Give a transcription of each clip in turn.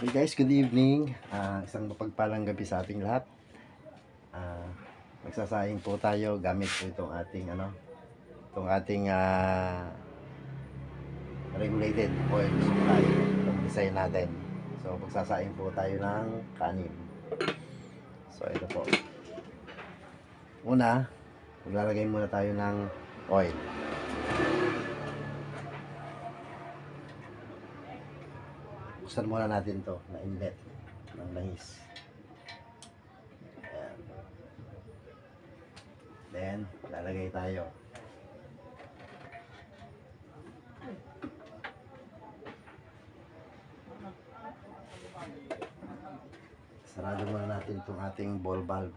Okay guys, good evening. Isang mapagpalang gabi sa ating lahat. Magsasaing po tayo gamit po itong ating regulated oil supply. Itong design natin. So magsasaing po tayo ng kanin. So ito po. Una, maglalagay muna tayo ng oil. Buksan muna natin to na inlet ng langis. Ayan. Then, lalagay tayo. Sarado muna natin itong ating ball valve.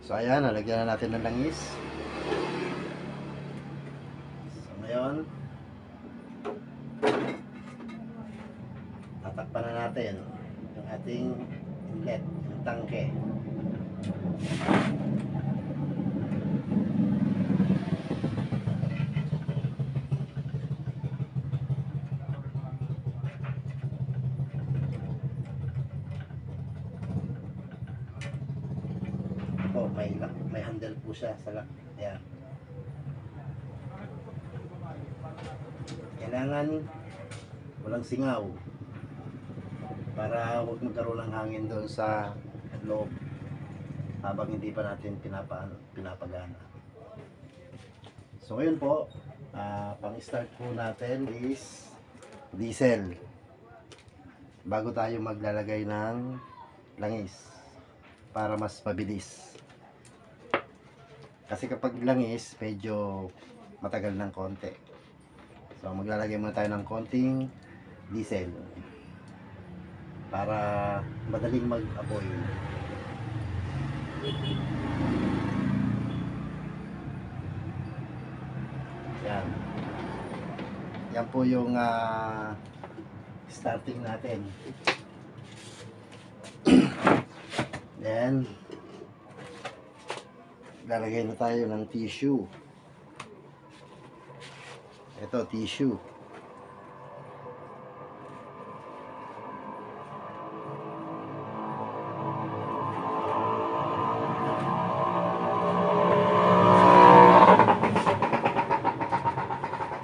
So ayan, nalagyan na natin ng langis. So ngayon, tatakpan na natin yung ating inlet, yung tangke. May handle po siya sa lock. Ayan. Kailangan walang singaw para huwag magkaroon ng hangin doon sa loob habang hindi pa natin pinapagana. So ngayon po, pang-start po natin is diesel bago tayo maglalagay ng langis para mas mabilis. Kasi kapag langis, medyo matagal ng konti. So, maglalagay muna tayo ng konting diesel para madaling mag-apoy. Yan. Yan po yung starting natin. Then, lalagay na tayo ng tissue. Ito, tissue.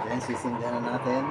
Then, sisindihan na natin.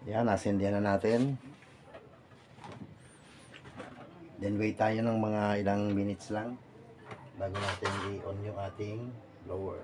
Yan, nasindihan na natin. Then wait tayo ng mga ilang minutes lang bago natin i-on yung ating blower.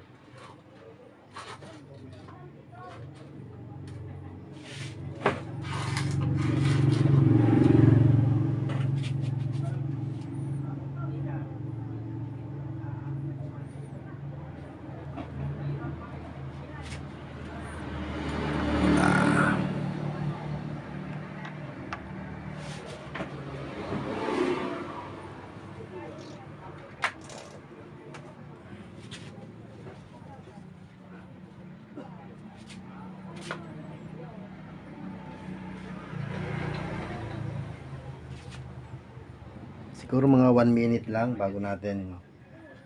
Siguro mga 1 minute lang bago natin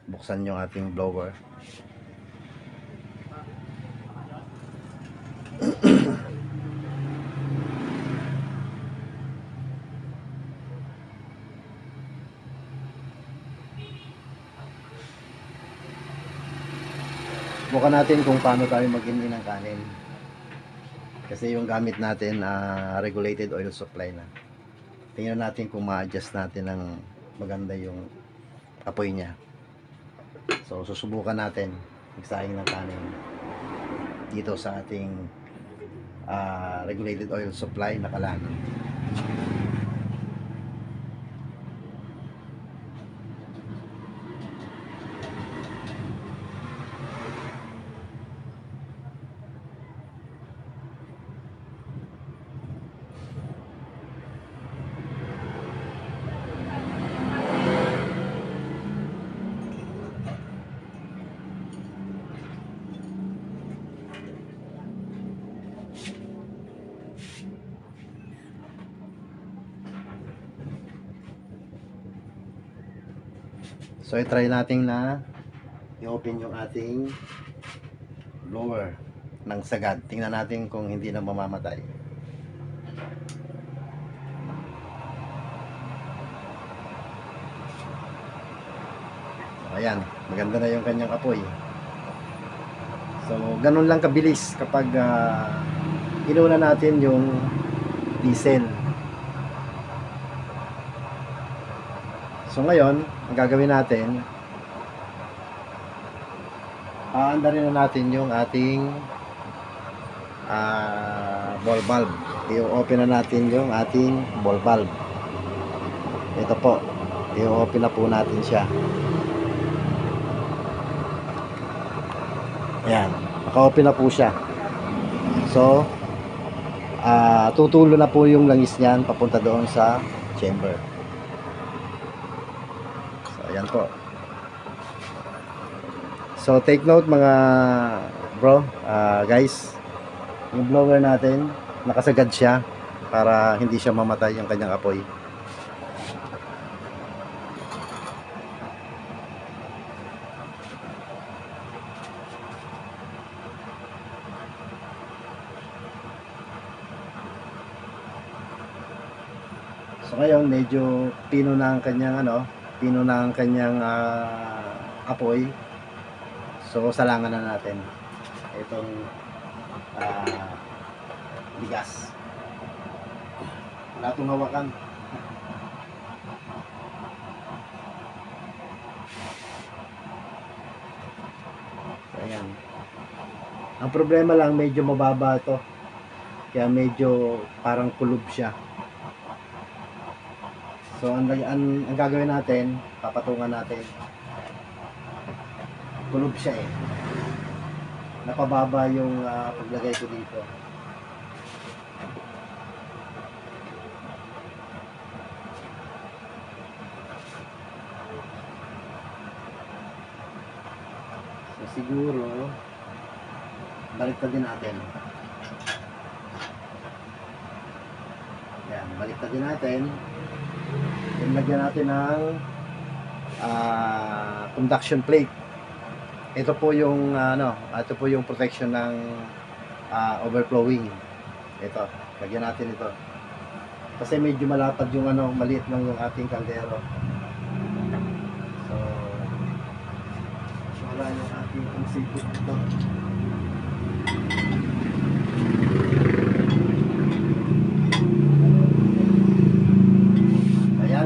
buksan yung ating blower. Subukan natin kung paano tayo mag-in ng kanin. Kasi yung gamit natin regulated oil supply na. tingnan natin kung ma-adjust natin ng maganda yung apoy niya. So susubukan natin magsaing ng kanin dito sa ating regulated oil supply na Kalano. So i-try natin na i-open yung ating blower ng sagad. Tingnan natin kung hindi na mamamatay. So, ayan, maganda na yung kanyang apoy. So ganun lang kabilis kapag inuna natin yung diesel. So ngayon, ang gagawin natin, aandarin na natin yung ating ball valve. I-open na natin yung ating ball valve. Ito po, i-open na po natin siya. Ayan, naka-open na po siya. So tutulo na po yung langis niyan papunta doon sa chamber. Ayan po. So take note mga bro, guys, yung blower natin nakasagad siya para hindi siya mamatay yung kanyang apoy. So ngayon medyo pino na ang kanyang apoy. So salangan na natin itong bigas. Wala itong hawakan. So, ayan. Ang problema lang medyo mababa ito. Kaya medyo parang kulob siya. So ang gagawin natin, papatungan natin. Kulob siya eh. Napababa yung paglagay ko dito. So siguro baliktad din natin. Yan, baliktad din natin. Lagyan natin ng conduction plate. Ito po yung ito po yung protection ng overflowing. Ito, lagyan natin ito. Kasi medyo malapad yung maliit lang yung ating kaldero. So wala yung ating safety dito.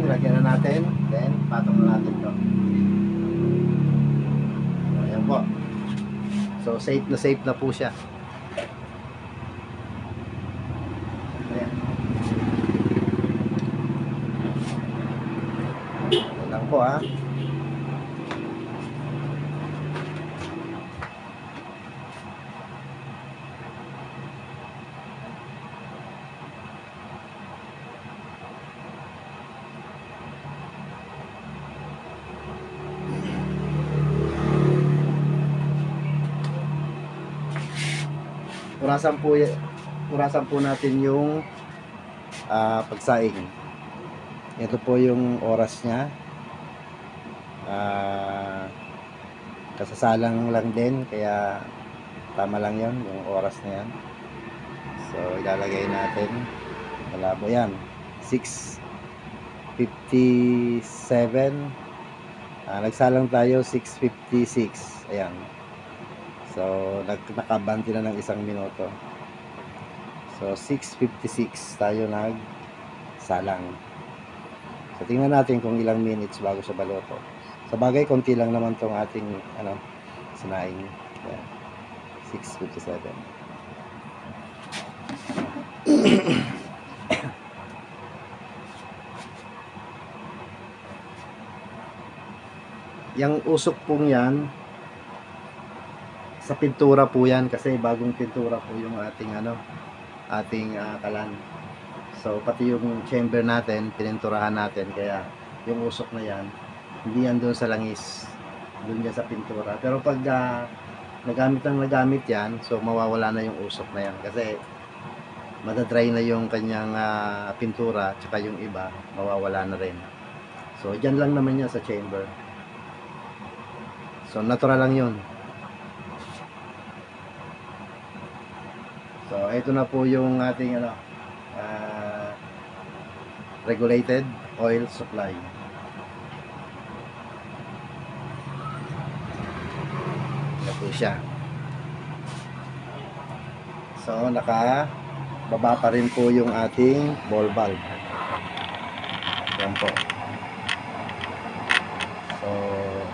Lagyan na natin, then patong na natin to. Ayan po. So safe na po siya. Ayan. Ayan lang po ha. Purasan po natin yung pagsaing. Ito po yung oras niya. Kasasalang lang din, kaya tama lang yon yung oras na yan. So ilalagay natin, malabo yan, 6:57. Nagsalang tayo 6:56. Ayan. So nakabanti na ng 1 minuto. So 6:56 tayo nagsalang. So tingnan natin kung ilang minutes bago siya baluto. Sa bagay, konti lang naman tong ating sinaing. Yan. 6:57. Yang usok pong yan, sa pintura po yan, kasi bagong pintura po yung ating kalan. So pati yung chamber natin, pininturahan natin, kaya yung usok na yan, hindi yan doon sa langis, doon yan sa pintura. Pero pag nagamit yan, so mawawala na yung usok na yan, kasi madadry na yung kanyang pintura, tsaka yung iba mawawala na rin. So dyan lang naman yan sa chamber. So natural lang yun. So ito na po yung ating regulated oil supply. Ito po siya. So nakababa pa rin po yung ating ball valve. Yan po. So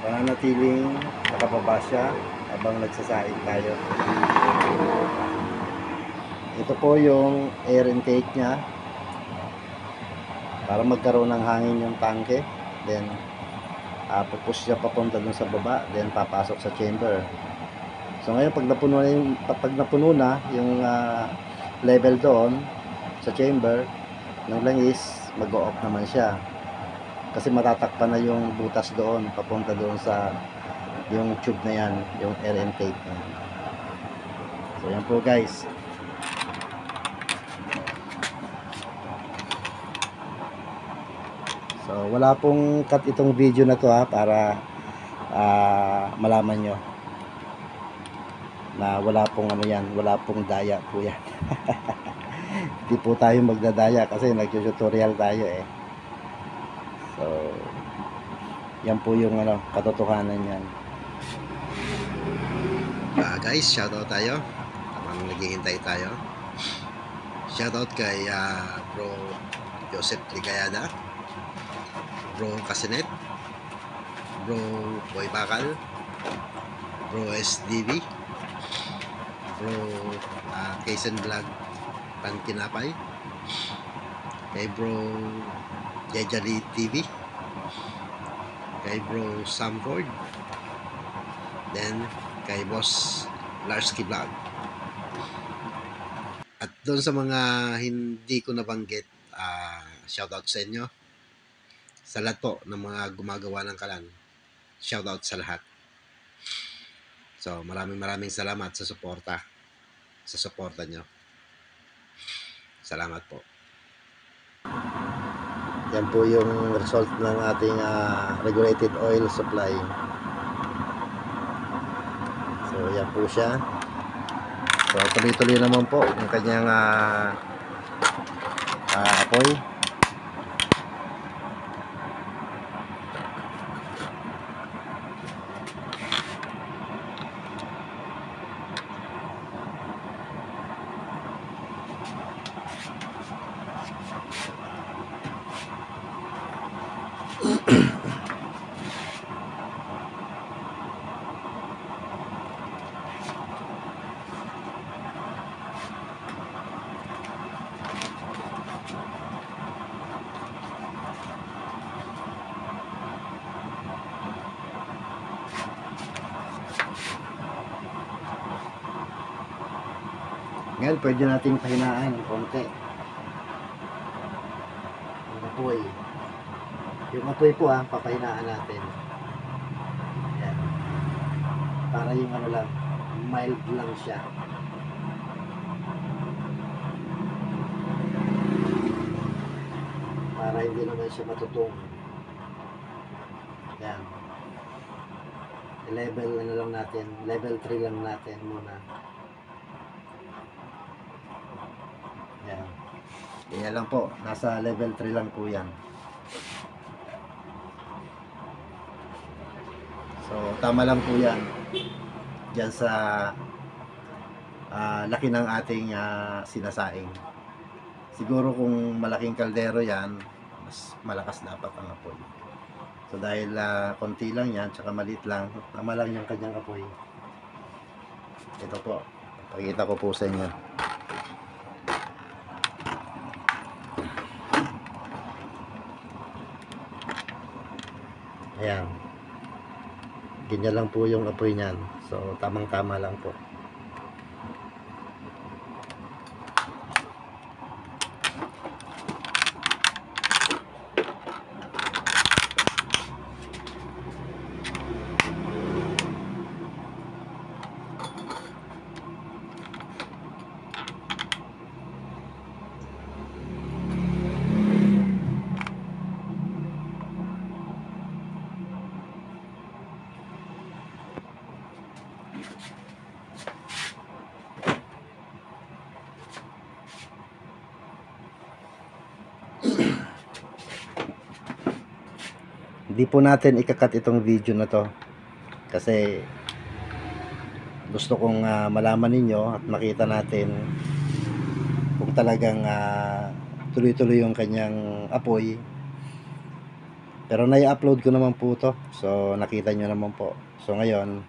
pananatiling nakababa siya habang nagsasaing tayo. Ito po yung air intake niya para magkaroon ng hangin yung tangke. Then pupush siya papunta dun sa baba, then papasok sa chamber. So ngayon pag napuno na yung level doon sa chamber ng langis, mag-o-off naman siya. Kasi matatakpan na yung butas doon papunta doon sa yung tube na yan, yung air intake na. So yan po guys. So wala pong cut itong video na to para malaman nyo na wala pong wala pong daya po yan. Hindi po tayo magdadaya kasi nag-tutorial tayo eh. So yan po yung katotohanan yan. Guys, shoutout tayo habang naghihintay tayo. Shoutout kay Bro Joseph Ligayada, Bro Kasinet, Bro Boy Bakal, Bro SDV, Bro Kaisen Vlog Pankinapay, kay Bro Jejali TV, kay Bro Samford, then kay Boss Larsky Vlog. At doon sa mga hindi ko nabanggit, shoutout sa inyo. Sa lahat po ng mga gumagawa ng kalan, shoutout sa lahat. So maraming salamat sa suporta nyo. Salamat po. Yan po yung result ng ating regulated oil supply. So yan po siya. So tuloy-tuloy naman po yung kanyang apoy. Ngayon, pwede nating pahinaan ng konti. Yung apoy. Yung apoy po papahinaan natin. Yan. Para yung lang, mild lang siya. Para hindi naman siya matutong. Yan. Level lang natin. Level 3 lang natin muna. Yan. Yan lang po. Nasa level 3 lang po yan. So, tama lang po yan. Diyan sa laki ng ating sinasaing. Siguro kung malaking kaldero yan, mas malakas dapat ang apoy. So dahil konti lang yan, tsaka maliit lang, tama lang yung kanyang apoy. Ito po, pakita ko po sa inyo. Ayan, ganyan lang po yung apoy niyan. So tamang tama lang po. Hindi po natin ikakat itong video na to kasi gusto kong malaman ninyo at makita natin kung talagang tuloy-tuloy yung kanyang apoy. Pero nai-upload ko naman po to, so nakita nyo naman po. So ngayon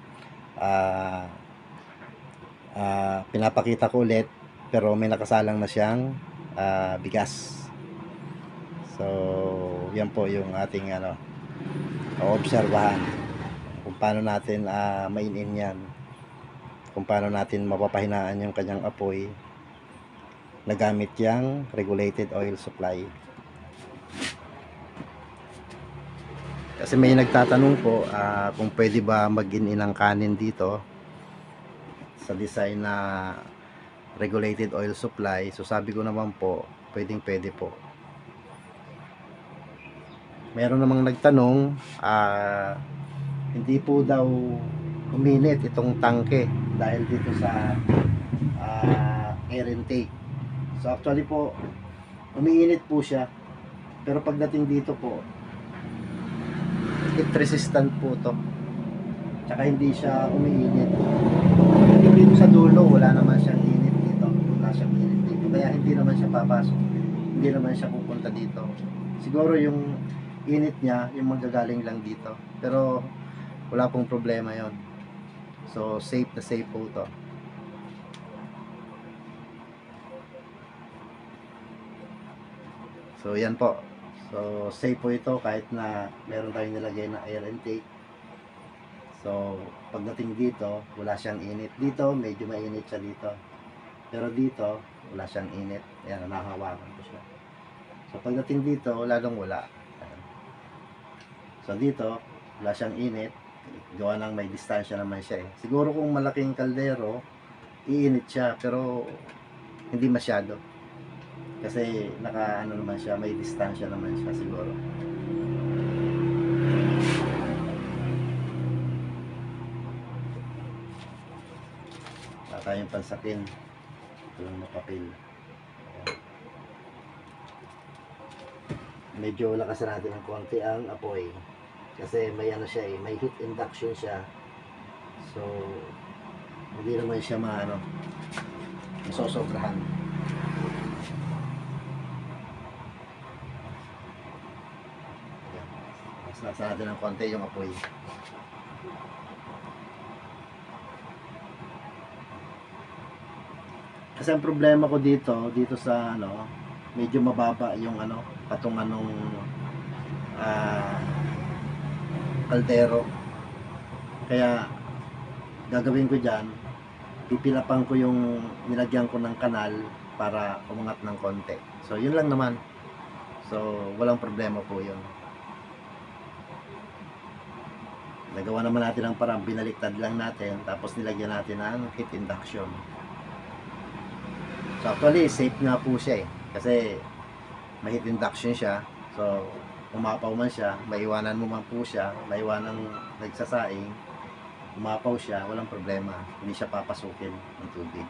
pinapakita ko ulit, pero may nakasalang na siyang bigas. So yan po yung ating obserbahan kung paano natin mainin yan, kung paano natin mapapahinaan yung kanyang apoy na gamit yung regulated oil supply. Kasi may nagtatanong po kung pwede ba mag-in ng kanin dito sa design na regulated oil supply. So sabi ko naman po, pwede po. Meron namang nagtanong, hindi po daw uminit itong tangke dahil dito sa air intake. So actually po, umiinit po siya, pero pagdating dito po, heat resistant po to, tsaka hindi siya umiinit. Dito sa dulo, wala naman siyang init dito, wala siyang init dito, kaya hindi naman siya papasok, hindi naman siya pupunta dito. Siguro yung init niya, yung magagaling lang dito, pero wala pong problema yon. So safe na safe po to. So yan po, so safe po ito kahit na meron tayong nilagay na air intake. So pagdating dito, wala siyang init. Dito medyo mainit siya dito, pero dito wala siyang init. Ayan, nahahawakan ko siya. So pagdating dito, lalong wala. So dito, wala siyang init, gawa ng may distansya naman siya eh. Siguro kung malaking kaldero, iinit siya, pero hindi masyado. Kasi naman siya, may distansya naman siya siguro. Wala tayong pansakin. Ito lang na papel. Medyo lakasan natin ng konti ang apoy. Kasi may siya eh, may heat induction siya. So hindi naman siya masosobrahan. Mas lakasan natin ng konti yung apoy. Kasi ang problema ko dito sa medyo mababa yung patungan ng kaldero. Kaya gagawin ko dyan, pipilapang ko yung nilagyan ko ng kanal para umangat ng konti. So yun lang naman. So walang problema po yun. Nagawa naman natin ang parang binaliktad lang natin, tapos nilagyan natin ng heat induction. So actually safe nga po siya eh, kasi may heat induction siya. So umapaw man siya, maiwanan mo man po siya, maiwanan nagsasaing, umapaw siya, walang problema, hindi siya papasukin ng tubig.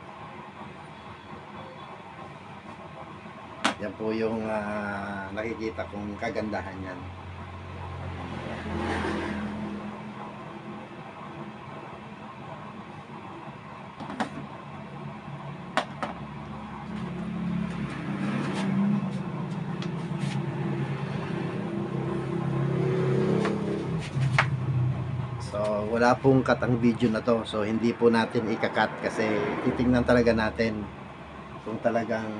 Yan po yung nakikita kong kagandahan yan. wala pong cut ang video na to, so hindi po natin ika-cut kasi titingnan talaga natin kung talagang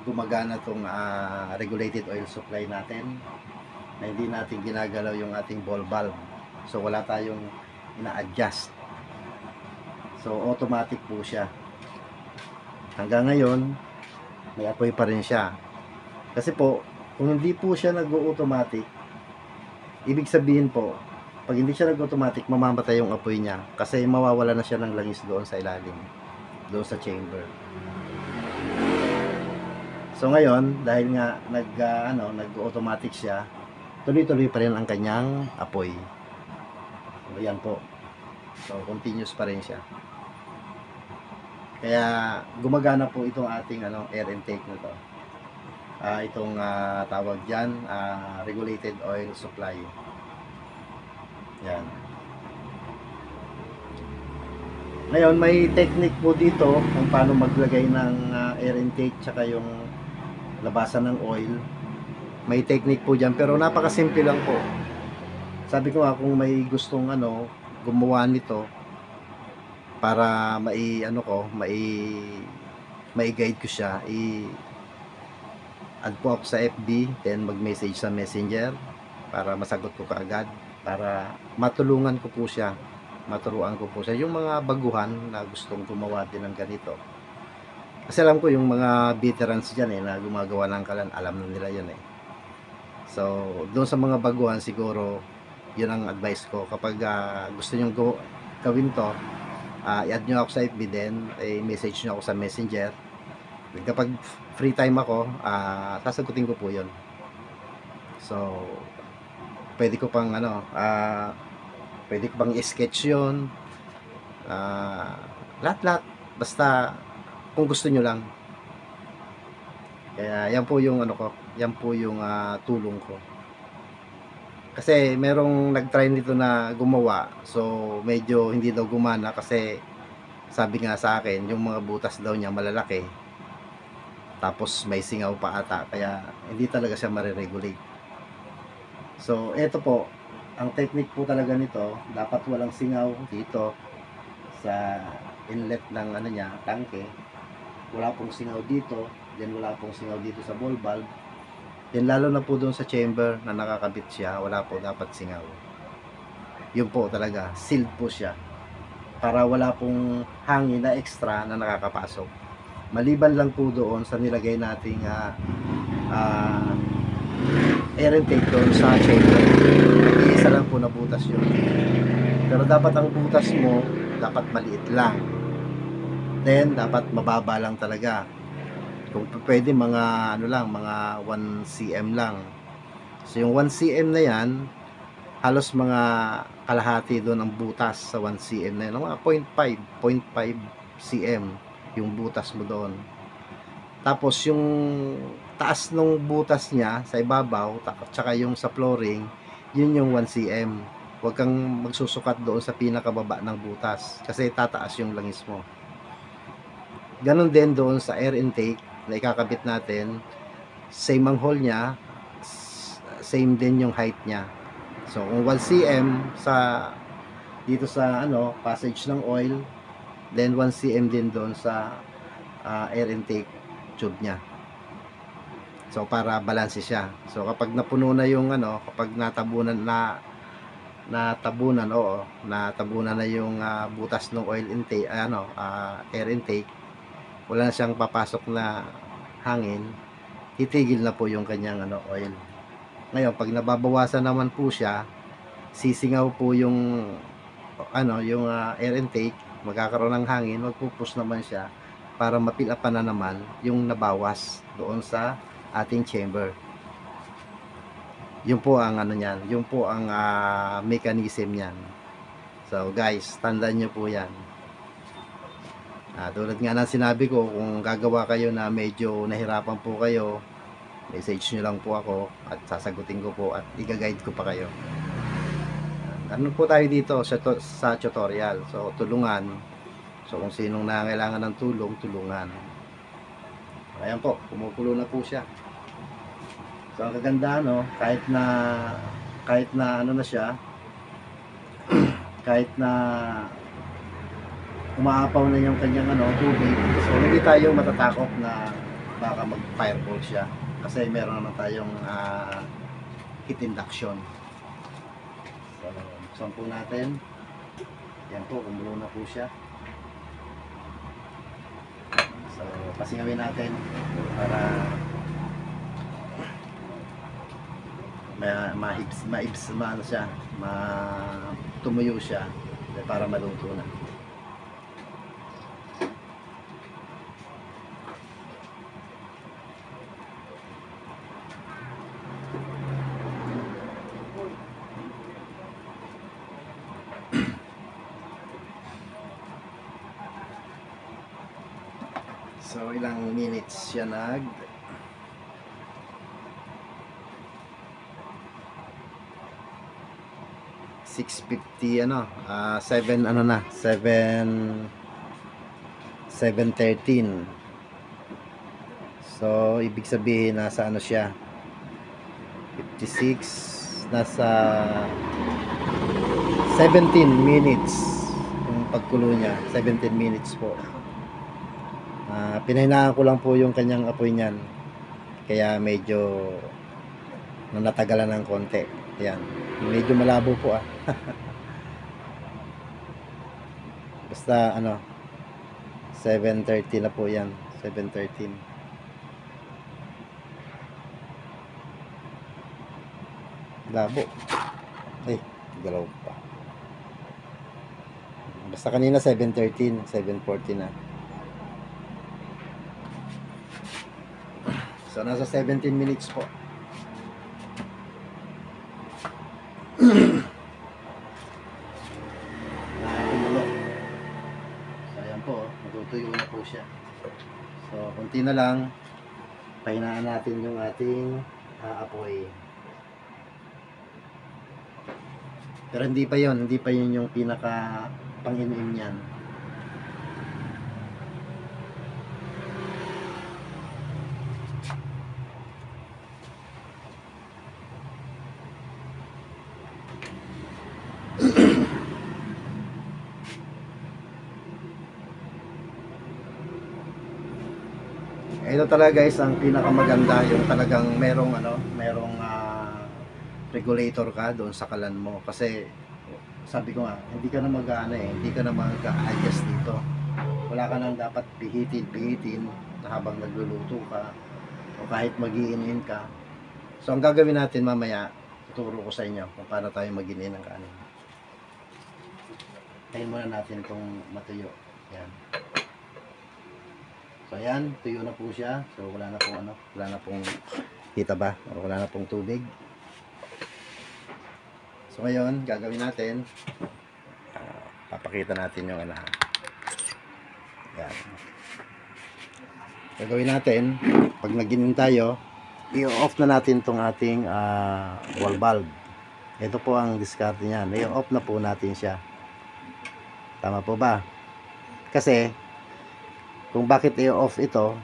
gumagana tong regulated oil supply natin, na hindi natin ginagalaw yung ating ball valve. So wala tayong ina-adjust, so automatic po siya. Hanggang ngayon may apoy pa rin siya, kasi po kung hindi po siya nag-automatic, ibig sabihin po, pag hindi siya nag-automatic, mamamatay yung apoy niya kasi mawawala na siya ng langis doon sa ilalim, doon sa chamber. So ngayon, dahil nga nag-automatic siya, tuloy-tuloy pa rin ang kanyang apoy. So yan po. So continuous pa rin siya. Kaya gumagana po itong ating air intake na to. Itong tawag diyan, regulated oil supply. Yan. Ngayon, may technique po dito kung paano maglagay ng air intake tsaka yung labasan ng oil. May technique po dyan, pero napakasimple lang po. Sabi ko nga, kung may gustong gumawa nito para mai-guide ko siya, add po ako sa FB, then mag-message sa Messenger para masagot ko kaagad, para matulungan ko po siya, maturuan ko po siya yung mga baguhan na gustong gumawa din ng ganito. Kasi alam ko yung mga veterans dyan na gumagawa ng kalan, alam na nila yun So doon sa mga baguhan, siguro yun ang advice ko. Kapag gusto nyo gawin to, i-add nyo ako sa FB, then message nyo ako sa Messenger. Kapag free time ako, sasagutin ko po yun. So pwede ko pang pwede ko pang i-sketch yun, lahat-lahat, basta kung gusto nyo lang. Kaya yan po yung yan po yung tulong ko. Kasi merong nag-try nito na gumawa, so medyo hindi daw gumana kasi sabi nga sa akin, yung mga butas daw niya malalaki, tapos may singaw pa ata, kaya hindi talaga siya mariregulate. So eto po, ang technique po talaga nito, dapat walang singaw dito sa inlet ng tangke. Wala pong singaw dito, then wala pong singaw dito sa ball valve. Then lalo na po doon sa chamber na nakakabit siya, wala po dapat singaw. Yun po talaga, sealed po siya, para wala pong hangin na extra na nakakapasok. Maliban lang po doon sa nilagay nating air intake doon sa chamber. Isa lang po na butas yun. Pero dapat ang butas mo, dapat maliit lang. Then dapat mababa lang talaga. Kung pwede mga mga 1 cm lang. So yung 1 cm na yan, halos mga kalahati doon ang butas sa 1 cm na yan. Mga 0.5 cm yung butas mo doon. Tapos yung taas ng butas niya sa ibabaw, tsaka yung sa flooring, yun yung 1 cm. Huwag kang magsusukat doon sa pinakababa ng butas kasi tataas yung langis mo. Ganon din doon sa air intake na ikakabit natin, same ang hole niya, same din yung height niya. So kung 1 cm dito sa passage ng oil, then 1 cm din doon sa air intake tube niya. So para balanse siya. So kapag napuno na yung kapag natabunan na yung butas ng oil intake, air intake, wala na siyang papasok na hangin, titigil na po yung kanyang oil. Ngayon pag nababawasan naman po siya, sisingaw po yung yung air intake, magkakaroon ng hangin, magpupush naman siya para mapilapan na naman yung nabawas doon sa ating chamber. Yun po ang niyan, yun po ang mechanism niyan. So guys, tandaan nyo po yan. Tulad nga ng sinabi ko, kung gagawa kayo na medyo nahirapan po kayo, message nyo lang po ako at sasagutin ko po at i-guide ko pa kayo. Ano po tayo dito sa tutorial, so tulungan. So kung sinong nangangailangan ng tulong, tulungan. Ayan po, kumukulo na po siya. So ang kaganda kahit na na siya, kahit na umaapaw na yung kanyang tubig, so hindi tayo matatakot na baka mag-fireball siya kasi meron naman tayong heat induction. So buksan po natin. Yan po, kumulo na po siya. So pasingawin natin para tumuyo siya para maluto na. So ilang minutes siya 6:50 7:13. So ibig sabihin nasa siya 56, nasa 17 minutes yung pagkulo niya, 17 minutes po. Pinahinaan ko lang po yung kanyang apoy niyan, kaya medyo natagalan ng konti. Ayan, medyo malabo po basta 7:30 na po yan, 7:13. Labo, galaw pa. Basta kanina 7:13, 7:40 na. So nasa 17 minutes po. Nakakumulo. So ayan po, natutuyo na po siya. So konti na lang, pahinaan natin yung ating apoy. Pero hindi pa yun yung pinaka pang-inim yan. Ito talaga guys ang pinakamaganda, yung talagang merong regulator ka doon sa kalan mo, kasi sabi ko nga hindi ka na hindi ka na mag-adjust dito. Wala ka nang dapat pihitin na habang nagluluto ka o kahit mag-iinin ka. So ang gagawin natin mamaya, tuturo ko sa inyo kung paano tayo mag-inin ng kanin. Tayin muna natin itong matuyo. Yan. So ayan, tuyo na po siya. So wala na pong kita ba? Wala na pong tubig. So ngayon, gagawin natin, papakita natin yung Yan. Gagawin natin, pag nag-inin tayo, i-off na natin tong ating wall bulb. Ito po ang discard niyan. I-off na po natin siya. Tama po ba? Kasi kung bakit i-off ito,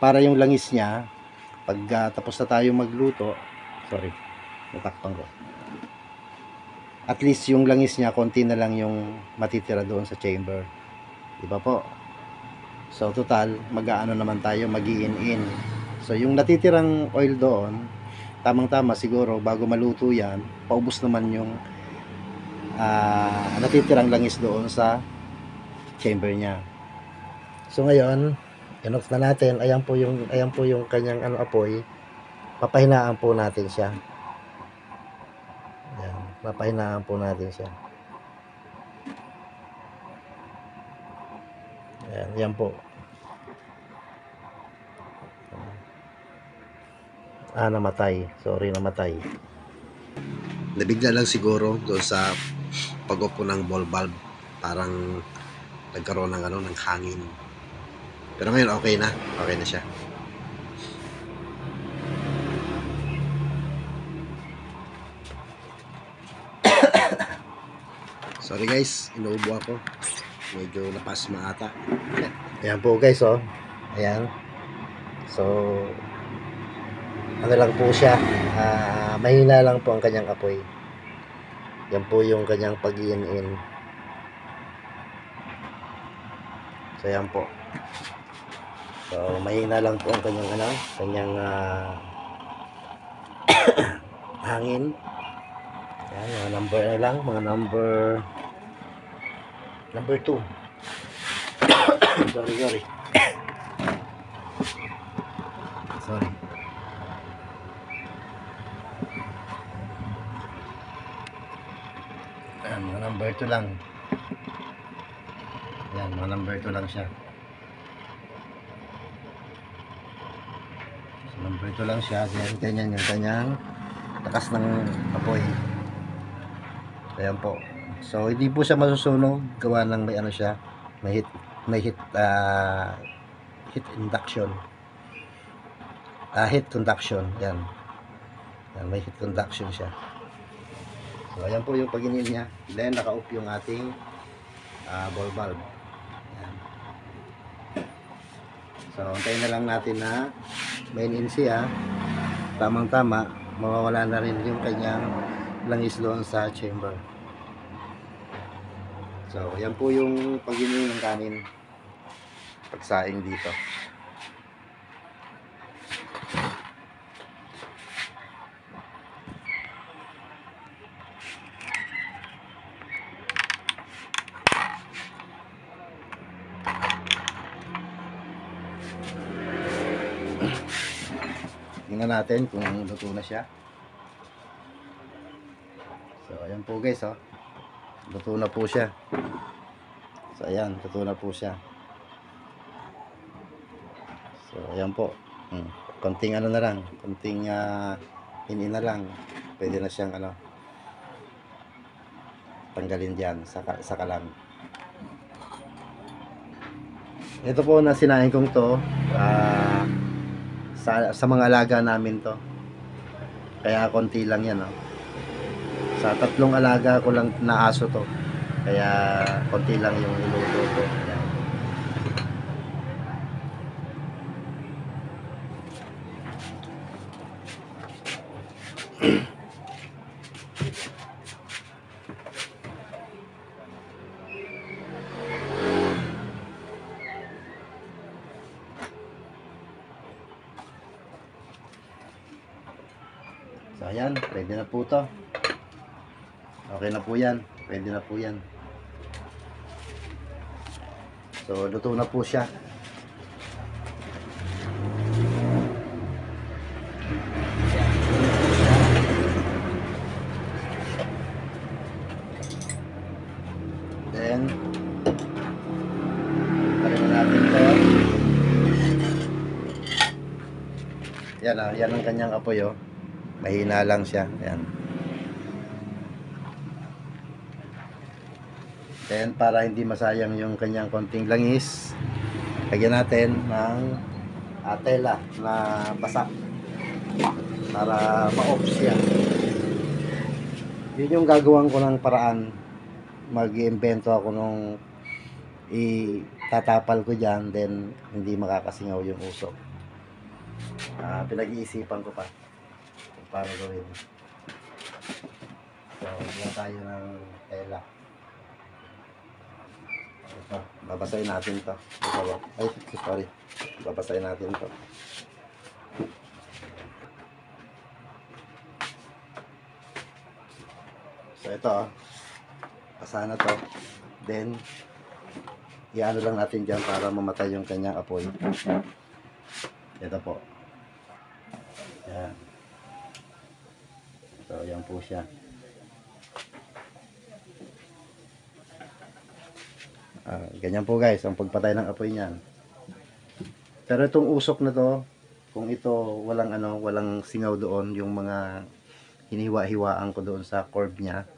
para yung langis niya pag tapos na tayo magluto, natakpan ko, at least yung langis niya konti na lang yung matitira doon sa chamber, di ba po? So total mag-aano naman tayo, mag-i-in. So yung natitirang oil doon, tamang-tama siguro bago maluto yan, paubos naman yung natitirang langis doon sa chamber niya. So ngayon, in-off na natin. Ayan po yung kanyang apoy. Papahinaan po natin siya. Ayan, papahinaan po natin siya. Ayan, yan po. Namatay. Sorry, namatay. Nabigla lang siguro doon sa pag-off ng ball bulb. Parang nagkaroon ng hangin. Pero ngayon okay na siya. Sorry guys, inuubo ako. Medyo napasma ata. Ayan po guys, ayan. So lang po siya. Mahina lang po ang kanyang apoy. Yan po yung kanyang pag-in-in. So yan po. So mahina lang po ang kanyang hangin. Yan, mga number na lang, mga number 2. sorry. Sorry. Yan, mga number 2 lang. Yan, mga number 2 lang siya. So, number 2 lang siya. Yan, ganyan yung kanyang takas ng apoy. Ayan po. So, hindi po siya masusunog. Gawa ng may ano siya. May heat induction. Heat conduction. Yan. Yan, may heat conduction siya. So, ayan po yung pag-inil niya. Then, naka-off yung ating ball valve. Yan. So, antayin na lang natin na main in siya. Tamang-tama, mawawala na rin yung kanyang langis doon sa chamber. So, yan po yung pag-inil ng kanin. Pagsaing dito. Tingnan natin kung luto na siya. So, ayan po guys, oh. Luto na po siya. So, ayan, luto na po siya. So, ayan po. Konting ano na lang, konting hinin na lang. Pwede na siyang tanggalin diyan sa kalan. Ito po na sinain kong to, sa mga alaga namin to. Kaya konti lang yan, oh. Sa 3 alaga ko lang na aso to. Kaya konti lang yung niluto ko. Ayan. So ayan, pwede na po to. Okay na po yan. Pwede na po yan. So luto na po siya. Then tarin na natin to. Yan, yan ang kanyang apoy, oh. Mahina lang siya. Ayan. Then, para hindi masayang yung kanyang konting langis, lagyan natin ng tela na basa para ma-off siya. Yun yung gagawin ko ng paraan. Mag-iimbento ako nung itatapal ko dyan, then hindi makakasingaw yung usok. Pinag-iisipan ko pa para gawin. So, wala tayo ng tela. Ito, babasahin natin to. Ay, sorry. Babasahin natin to. So, ito, basa na to. Then, iano lang natin dyan para mamatay yung kanyang apoy. Ito po. Yan. So, yan po siya. Ganyan po guys, ang pagpatay ng apoy niyan. Pero itong usok na to, kung ito walang singaw doon, yung mga hiniwa-hiwaan ko doon sa curb niya,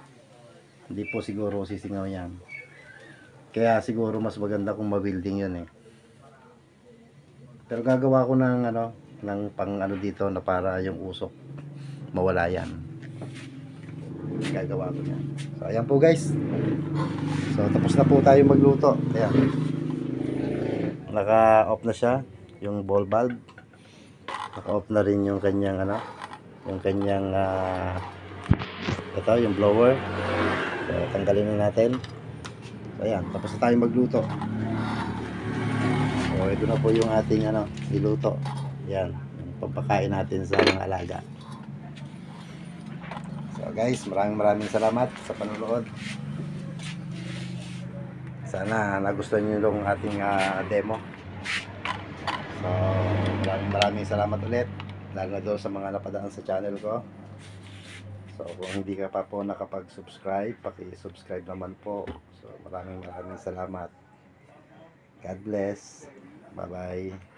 hindi po siguro sisingaw yan. Kaya siguro mas maganda kung ma-building yun eh. Pero gagawa ko ng pang dito na para yung usok mawala yan. Gagawa ko yan. So ayan po guys. So tapos na po tayo magluto. Ayan. Naka-off na siya yung ball valve. Naka-off na rin yung kanyang ito yung blower. So, tanggalin na natin. So, ayan, tapos na tayong magluto. So, ito na po yung ating niluto. Yan, yung pampakain natin sa mga alaga. So guys, maraming salamat sa panonood. Sana nagustuhan niyo yung ating demo. So, maraming salamat ulit. Lalo na doon sa mga napadaan sa channel ko. So, kung hindi ka pa po nakapag-subscribe, paki-subscribe naman po. So, maraming salamat. God bless. Bye-bye.